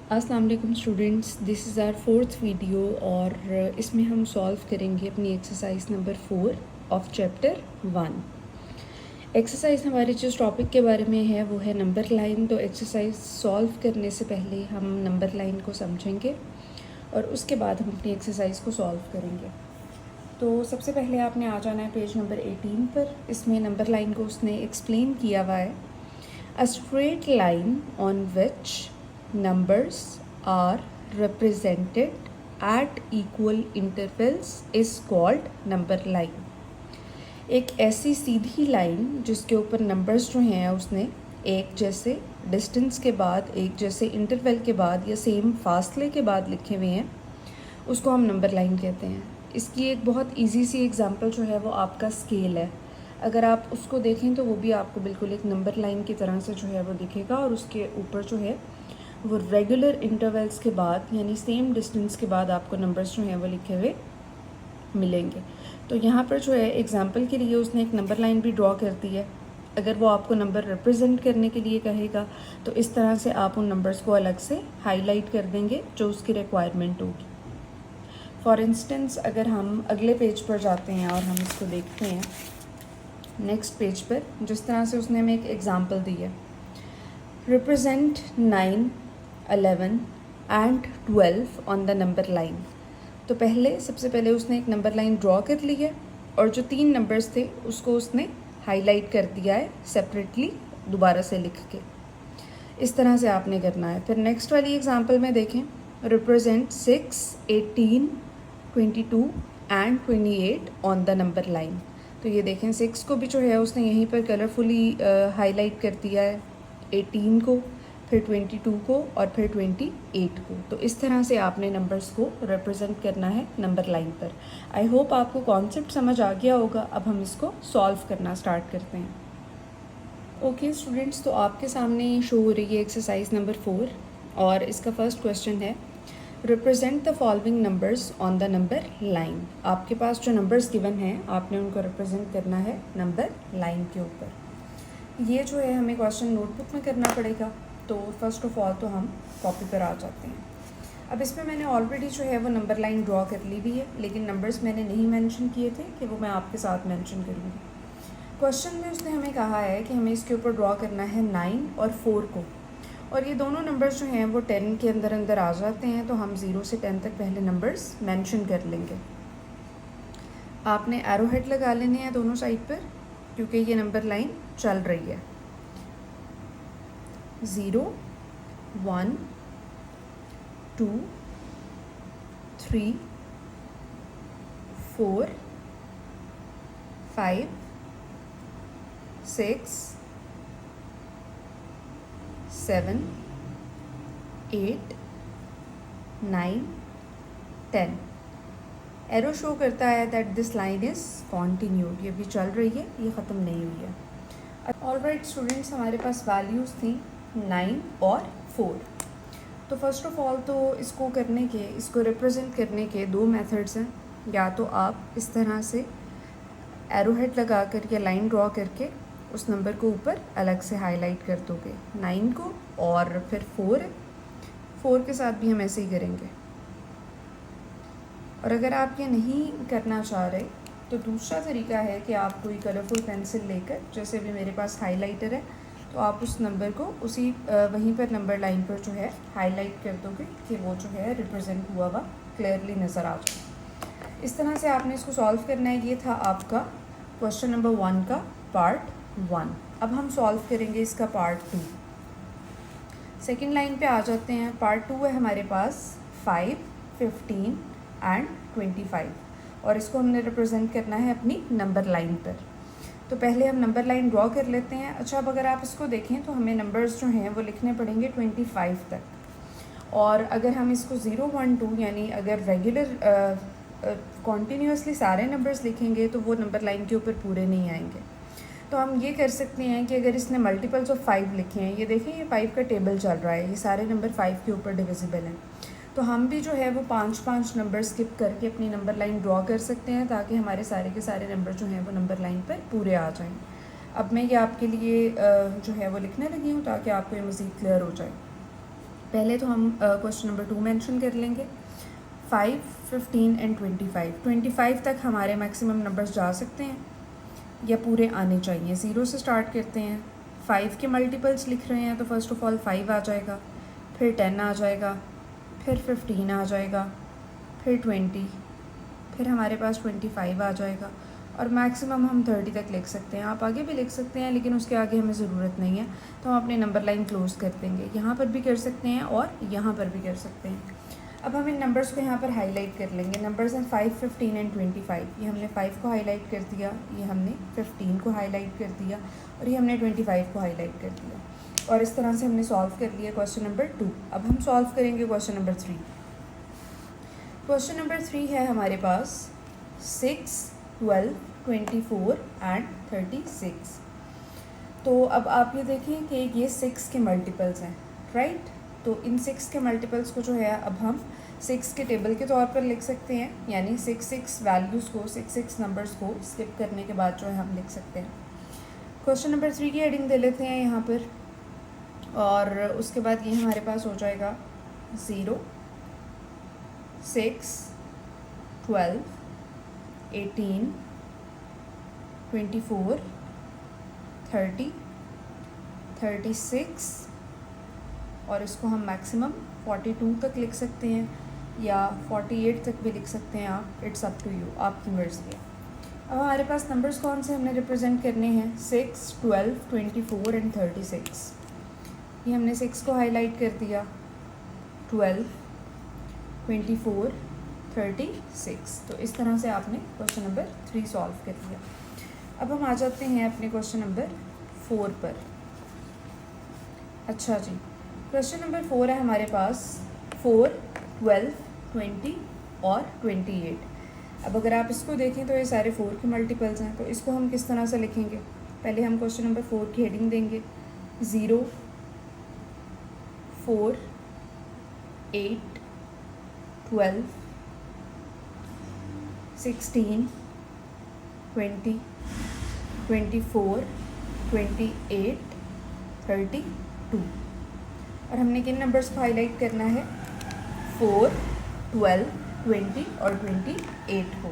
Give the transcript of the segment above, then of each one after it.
अस्सलाम वालेकुम students, this is our fourth video और इसमें हम सॉल्व करेंगे अपनी exercise number 4 of chapter 1। Exercise हमारे जिस टॉपिक के बारे में है वो है नंबर लाइन। तो एक्सरसाइज सॉल्व करने से पहले हम नंबर लाइन को समझेंगे और उसके बाद हम अपनी एक्सरसाइज को सॉल्व करेंगे। तो सबसे पहले आपने आ जाना है पेज नंबर 18 पर। इसमें नंबर लाइन को उसने एक्सप्लेन किया हुआ है। A straight line on which numbers are represented at equal intervals is called number line। एक ऐसी सीधी लाइन जिसके ऊपर नंबर्स जो हैं उसने एक जैसे डिस्टेंस के बाद, एक जैसे इंटरवल के बाद या सेम फासले के बाद लिखे हुए हैं, उसको हम नंबर लाइन कहते हैं। इसकी एक बहुत इजी सी एग्जांपल जो है वो आपका स्केल है। अगर आप उसको देखें तो वो भी आपको बिल्कुल एक नंबर लाइन की तरह से जो है वो दिखेगा और उसके ऊपर जो है वो रेगुलर इंटरवल्स के बाद यानी सेम डिस्टेंस के बाद आपको नंबर्स जो हैं वो लिखे हुए मिलेंगे। तो यहाँ पर जो है एग्जांपल के लिए उसने एक नंबर लाइन भी ड्रॉ कर दी है। अगर वो आपको नंबर रिप्रेजेंट करने के लिए कहेगा तो इस तरह से आप उन नंबर्स को अलग से हाईलाइट कर देंगे जो उसकी रिक्वायरमेंट होगी। फॉर इंस्टेंस अगर हम अगले पेज पर जाते हैं और हम इसको देखते हैं नेक्स्ट पेज पर, जिस तरह से उसने हमें एक एग्ज़ाम्पल दी है, represent 9, 11 and 12 on the number line. तो सबसे पहले उसने एक नंबर लाइन ड्रॉ कर ली है और जो 3 नंबर्स थे उसको उसने हाईलाइट कर दिया है सेपरेटली दोबारा से लिख के। इस तरह से आपने करना है। फिर नेक्स्ट वाली एग्जांपल में देखें, represent 6, 18, 22 and 28 on the number line. तो ये देखें 6 को भी जो है उसने यहीं पर कलरफुली हाईलाइट कर दिया है, 18 को, फिर 22 को और फिर 28 को। तो इस तरह से आपने नंबर्स को रिप्रेजेंट करना है नंबर लाइन पर। आई होप आपको कॉन्सेप्ट समझ आ गया होगा। अब हम इसको सॉल्व करना स्टार्ट करते हैं। ओके स्टूडेंट्स, तो आपके सामने शो हो रही है एक्सरसाइज नंबर 4 और इसका फर्स्ट क्वेश्चन है, represent the following numbers on the number line. आपके पास जो नंबर्स गिवन हैं आपने उनको रिप्रेजेंट करना है नंबर लाइन के ऊपर। ये जो है हमें क्वेश्चन नोटबुक में करना पड़ेगा। तो फर्स्ट ऑफ ऑल तो हम कॉपी पर आ जाते हैं। अब इसमें मैंने ऑलरेडी जो है वो नंबर लाइन ड्रॉ कर ली हुई है, लेकिन नंबर्स मैंने नहीं मेंशन किए थे कि वो मैं आपके साथ मेंशन करूँगी। क्वेश्चन में उसने हमें कहा है कि हमें इसके ऊपर ड्रॉ करना है 9 और 4 को, और ये दोनों नंबर्स जो हैं वो 10 के अंदर अंदर आ जाते हैं। तो हम 0 से 10 तक पहले नंबर्स मेंशन कर लेंगे। आपने एरो हेड लगा लेने हैं दोनों साइड पर क्योंकि ये नंबर लाइन चल रही है। 0, 1, 2, 3, 4, 5, 6, 7, 8, 9, 10। एरो शो करता है that this line is continued. ये भी चल रही है, ये ख़त्म नहीं हुई है। ऑलराइट स्टूडेंट्स, हमारे पास वैल्यूज़ थी 9 और 4। तो फर्स्ट ऑफ ऑल तो इसको रिप्रेजेंट करने के 2 मेथड्स हैं। या तो आप इस तरह से एरो हेड लगा कर या लाइन ड्रॉ करके उस नंबर को ऊपर अलग से हाईलाइट कर दोगे 9 को, और फिर 4 के साथ भी हम ऐसे ही करेंगे। और अगर आप ये नहीं करना चाह रहे तो दूसरा तरीका है कि आप कोई कलरफुल पेंसिल लेकर, जैसे भी मेरे पास हाईलाइटर है, तो आप उस नंबर को वहीं पर नंबर लाइन पर जो है हाईलाइट कर दोगे कि वो जो है रिप्रेजेंट हुआ क्लियरली नज़र आ जाए। इस तरह से आपने इसको सॉल्व करना है। ये था आपका क्वेश्चन नंबर 1 का पार्ट 1। अब हम सॉल्व करेंगे इसका पार्ट 2। सेकेंड लाइन पे आ जाते हैं। पार्ट 2 है हमारे पास 5, 15 एंड 25 और इसको हमने रिप्रेजेंट करना है अपनी नंबर लाइन पर। तो पहले हम नंबर लाइन ड्रॉ कर लेते हैं। अच्छा, अब अगर आप इसको देखें तो हमें नंबर्स जो हैं वो लिखने पड़ेंगे 25 तक। और अगर हम इसको 0, 1, 2 यानी अगर रेगुलर कॉन्टीन्यूसली सारे नंबर्स लिखेंगे तो वो नंबर लाइन के ऊपर पूरे नहीं आएंगे। तो हम ये कर सकते हैं कि अगर इसने मल्टीपल्स ऑफ 5 लिखे हैं, ये देखें ये 5 का टेबल चल रहा है, ये सारे नंबर 5 के ऊपर डिविजिबल हैं, तो हम भी जो है वो 5-5 नंबर स्किप करके अपनी नंबर लाइन ड्रॉ कर सकते हैं ताकि हमारे सारे के सारे नंबर जो हैं वो नंबर लाइन पर पूरे आ जाएं। अब मैं ये आपके लिए जो है वो लिखने लगी हूँ ताकि आपको ये मज़ीद क्लियर हो जाए। पहले तो हम क्वेश्चन नंबर 2 मेंशन कर लेंगे। 5, 15 एंड 25। 25 तक हमारे मैक्सिमम नंबर्स जा सकते हैं या पूरे आने चाहिए। 0 से स्टार्ट करते हैं। 5 के मल्टीपल्स लिख रहे हैं तो फर्स्ट ऑफ ऑल 5 आ जाएगा, फिर 10 आ जाएगा, फिर 15 आ जाएगा, फिर 20, फिर हमारे पास 25 आ जाएगा और मैक्सिमम हम 30 तक लिख सकते हैं। आप आगे भी लिख सकते हैं लेकिन उसके आगे हमें ज़रूरत नहीं है, तो हम अपनी नंबर लाइन क्लोज़ कर देंगे। यहाँ पर भी कर सकते हैं और यहाँ पर भी कर सकते हैं। अब हम इन नंबर्स को यहाँ पर हाईलाइट कर लेंगे। नंबर्स हैं 5, 15 एंड 25। ये हमने 5 को हाईलाइट कर दिया, ये हमने 15 को हाईलाइट कर दिया और ये हमने 25 को हाईलाइट कर दिया। और इस तरह से हमने सॉल्व कर लिया क्वेश्चन नंबर 2। अब हम सॉल्व करेंगे क्वेश्चन नंबर 3। क्वेश्चन नंबर 3 है हमारे पास 6, 12, 24 एंड 36। तो अब आप ये देखें कि ये 6 के मल्टीपल्स हैं, राइट। तो इन 6 के मल्टीपल्स को जो है अब हम 6 के टेबल के तौर पर लिख सकते हैं, यानी 6 वैल्यूज़ को, 6 नंबर्स को स्किप करने के बाद जो है हम लिख सकते हैं। क्वेश्चन नंबर 3 की हेडिंग दे लेते हैं यहाँ पर, और उसके बाद ये हमारे पास हो जाएगा 0, 6, 12, 18, 24, 30, 36 और इसको हम मैक्सिमम 42 तक लिख सकते हैं या 48 तक भी लिख सकते हैं आप, इट्स अप टू यू, आपकी मर्ज़ी है। अब हमारे पास नंबर्स कौन से हमने रिप्रेजेंट करने हैं? 6, 12, 24 एंड 36। ये हमने 6 को हाईलाइट कर दिया, 12, 24, 36। तो इस तरह से आपने क्वेश्चन नंबर 3 सॉल्व कर दिया। अब हम आ जाते हैं अपने क्वेश्चन नंबर 4 पर। अच्छा जी, क्वेश्चन नंबर 4 है हमारे पास 4, 12, 20 और 28। अब अगर आप इसको देखें तो ये सारे 4 के मल्टीपल्स हैं, तो इसको हम किस तरह से लिखेंगे? पहले हम क्वेश्चन नंबर 4 की हेडिंग देंगे 0, 4, 8, 12, 16, 20, 24, 28, 32। और हमने किन नंबर्स को हाईलाइट करना है? 4, 12, 20 और 28 को।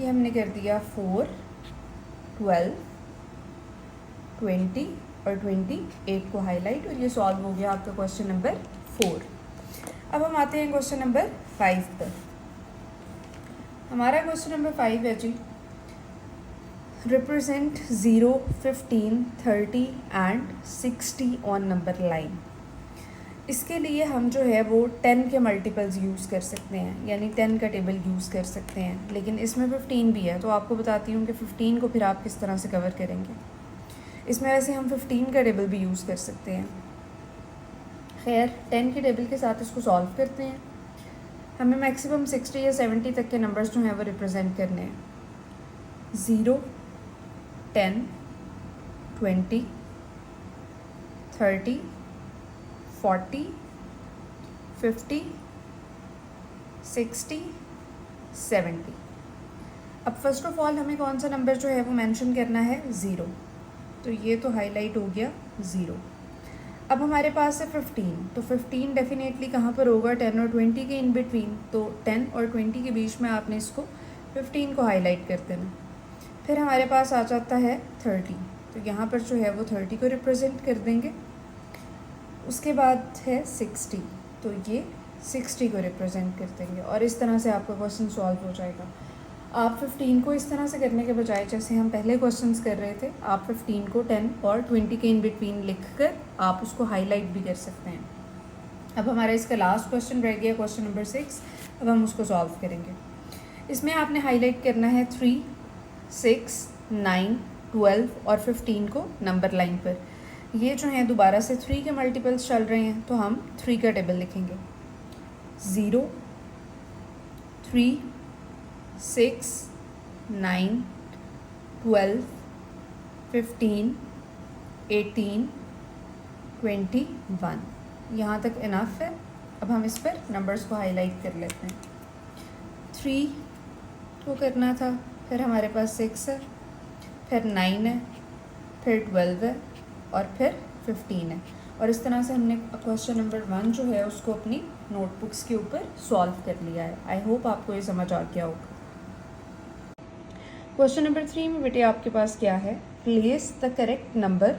ये हमने कर दिया 4, 12, 20 और 28 को हाईलाइट, और ये सॉल्व हो गया आपका क्वेश्चन नंबर 4। अब हम आते हैं क्वेश्चन नंबर 5 पर। हमारा क्वेश्चन नंबर 5 है जी, represent 0, 15, 30 and 60 on number line. इसके लिए हम जो है वो 10 के मल्टीपल्स यूज़ कर सकते हैं, यानी 10 का टेबल यूज़ कर सकते हैं, लेकिन इसमें 15 भी है। तो आपको बताती हूँ कि 15 को फिर आप किस तरह से कवर करेंगे। इसमें वैसे हम 15 का टेबल भी यूज़ कर सकते हैं। खैर, 10 के टेबल के साथ इसको सॉल्व करते हैं। हमें मैक्सिमम 60 या 70 तक के नंबर्स जो हैं वो रिप्रेजेंट करने हैं। 0, 10, 20, 30, 40, 50, 60, 70। अब फर्स्ट ऑफ ऑल हमें कौन सा नंबर जो है वो मेंशन करना है? 0। तो ये तो हाईलाइट हो गया 0। अब हमारे पास है 15, तो 15 डेफिनेटली कहाँ पर होगा? 10 और 20 के इन बिटवीन। तो 10 और 20 के बीच में आपने इसको 15 को हाईलाइट कर देना। फिर हमारे पास आ जाता है 30, तो यहाँ पर जो है वो 30 को रिप्रेजेंट कर देंगे। उसके बाद है 60, तो ये 60 को रिप्रेजेंट कर देंगे, और इस तरह से आपका क्वेश्चन सॉल्व हो जाएगा। आप 15 को इस तरह से करने के बजाय, जैसे हम पहले क्वेश्चंस कर रहे थे, आप 15 को 10 और 20 के इन बिटवीन लिख कर आप उसको हाईलाइट भी कर सकते हैं। अब हमारा इसका लास्ट क्वेश्चन रह गया, क्वेश्चन नंबर 6। अब हम उसको सॉल्व करेंगे। इसमें आपने हाईलाइट करना है 3, 6, 9, 12 और 15 को नंबर लाइन पर। ये जो हैं दोबारा से 3 के मल्टीपल्स चल रहे हैं, तो हम 3 का टेबल लिखेंगे। 0, 3, 6, 9, 12, 15, 18, 21। यहाँ तक इनफ है। अब हम इस पर नंबर्स को हाईलाइट कर लेते हैं। 3 को करना था, फिर हमारे पास 6 है, फिर 9 है, फिर 12 है और फिर 15 है। और इस तरह से हमने क्वेश्चन नंबर 1 जो है उसको अपनी नोटबुक्स के ऊपर सॉल्व कर लिया है। आई होप आपको ये समझ आ गया होगा। क्वेश्चन नंबर 3 में बेटे आपके पास क्या है, place the correct number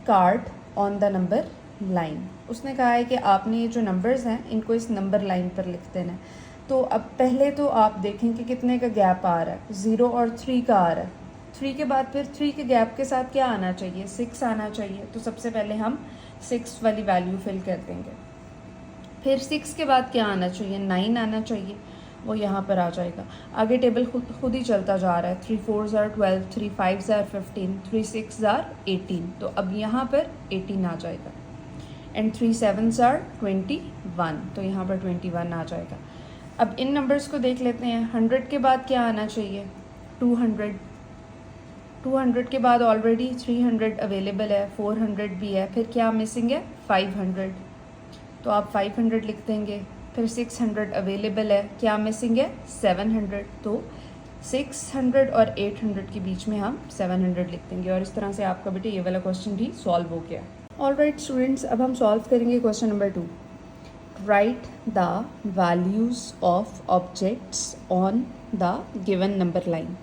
card on the number line. उसने कहा है कि आपने ये जो नंबर्स हैं इनको इस नंबर लाइन पर लिख देना है। तो अब पहले तो आप देखें कि कितने का गैप आ रहा है, 0 और 3 का आ रहा है। 3 के बाद फिर 3 के गैप के साथ क्या आना चाहिए, 6 आना चाहिए। तो सबसे पहले हम 6 वाली वैल्यू फिल कर देंगे। फिर 6 के बाद क्या आना चाहिए, 9 आना चाहिए, वो यहाँ पर आ जाएगा। आगे टेबल खुद ही चलता जा रहा है, 3 4s are 12, 3 5s are 15, 3 6s are 18। तो अब यहाँ पर 18 आ जाएगा। एंड 3 7s are 21, तो यहाँ पर 21 आ जाएगा। अब इन नंबर्स को देख लेते हैं। 100 के बाद क्या आना चाहिए, 200। 200 के बाद ऑलरेडी 300 अवेलेबल है, 400 भी है, फिर क्या मिसिंग है, 500। तो आप 500 लिख देंगे। फिर 600 अवेलेबल है, क्या मिसिंग है, 700। तो 600 और 800 के बीच में हम 700 लिख देंगे। और इस तरह से आपका बेटे ये वाला क्वेश्चन भी सॉल्व हो गया। ऑलराइट स्टूडेंट्स, अब हम सॉल्व करेंगे question number 2। Right the values of objects on the given number line.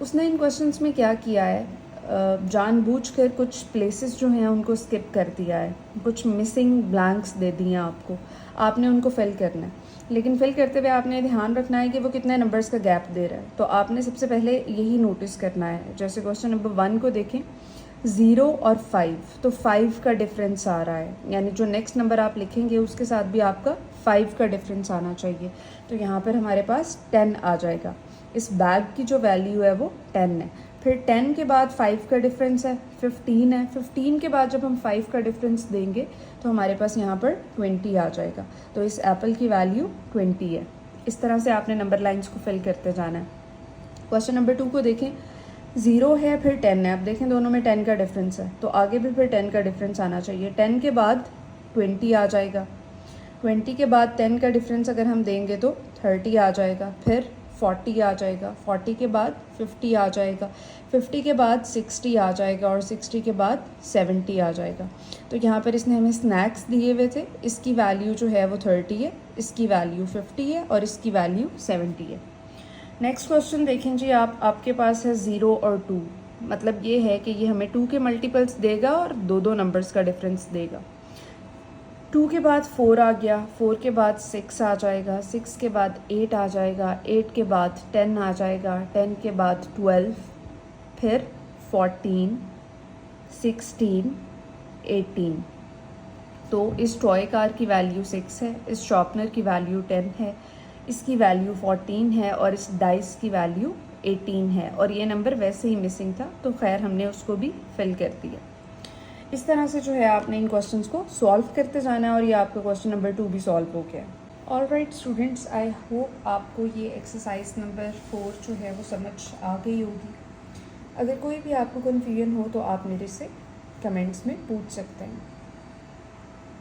उसने इन क्वेश्चंस में क्या किया है, जानबूझकर कुछ प्लेसेस जो हैं उनको स्किप कर दिया है, कुछ मिसिंग ब्लैंक्स दे दिए हैं आपको, आपने उनको फिल करना है। लेकिन फिल करते हुए आपने ध्यान रखना है कि वो कितने नंबर्स का गैप दे रहा है। तो आपने सबसे पहले यही नोटिस करना है। जैसे क्वेश्चन नंबर 1 को देखें, 0 और 5, तो 5 का डिफरेंस आ रहा है, यानी जो नेक्स्ट नंबर आप लिखेंगे उसके साथ भी आपका 5 का डिफरेंस आना चाहिए। तो यहाँ पर हमारे पास 10 आ जाएगा। इस बैग की जो वैल्यू है वो 10 है। फिर 10 के बाद 5 का डिफरेंस है, 15 है। 15 के बाद जब हम 5 का डिफरेंस देंगे तो हमारे पास यहाँ पर 20 आ जाएगा। तो इस एप्पल की वैल्यू 20 है। इस तरह से आपने नंबर लाइंस को फिल करते जाना है। क्वेश्चन नंबर 2 को देखें, 0 है फिर 10 है। अब देखें दोनों में 10 का डिफरेंस है, तो आगे भी फिर 10 का डिफरेंस आना चाहिए। 10 के बाद 20 आ जाएगा। 20 के बाद 10 का डिफरेंस अगर हम देंगे तो 30 आ जाएगा। फिर 40 आ जाएगा। 40 के बाद 50 आ जाएगा। 50 के बाद 60 आ जाएगा और 60 के बाद 70 आ जाएगा। तो यहाँ पर इसने हमें स्नैक्स दिए हुए थे, इसकी वैल्यू जो है वो 30 है, इसकी वैल्यू 50 है और इसकी वैल्यू 70 है। नेक्स्ट क्वेश्चन देखें जी, आपके पास है 0 और 2, मतलब ये है कि ये हमें 2 के मल्टीपल्स देगा और दो नंबर्स का डिफरेंस देगा। 2 के बाद 4 आ गया, 4 के बाद 6 आ जाएगा, 6 के बाद 8 आ जाएगा, 8 के बाद 10 आ जाएगा, 10 के बाद 12, फिर 14, 16, 18। तो इस टॉय कार की वैल्यू 6 है, इस शॉर्पनर की वैल्यू 10 है, इसकी वैल्यू 14 है और इस डाइस की वैल्यू 18 है। और ये नंबर वैसे ही मिसिंग था, तो खैर हमने उसको भी फिल कर दिया। इस तरह से जो है आपने इन क्वेश्चंस को सॉल्व करते जाना है और ये आपका क्वेश्चन नंबर 2 भी सॉल्व हो गया। ऑलराइट स्टूडेंट्स, आई होप आपको ये एक्सरसाइज नंबर 4 जो है वो समझ आ गई होगी। अगर कोई भी आपको कन्फ्यूजन हो तो आप मेरे से कमेंट्स में पूछ सकते हैं।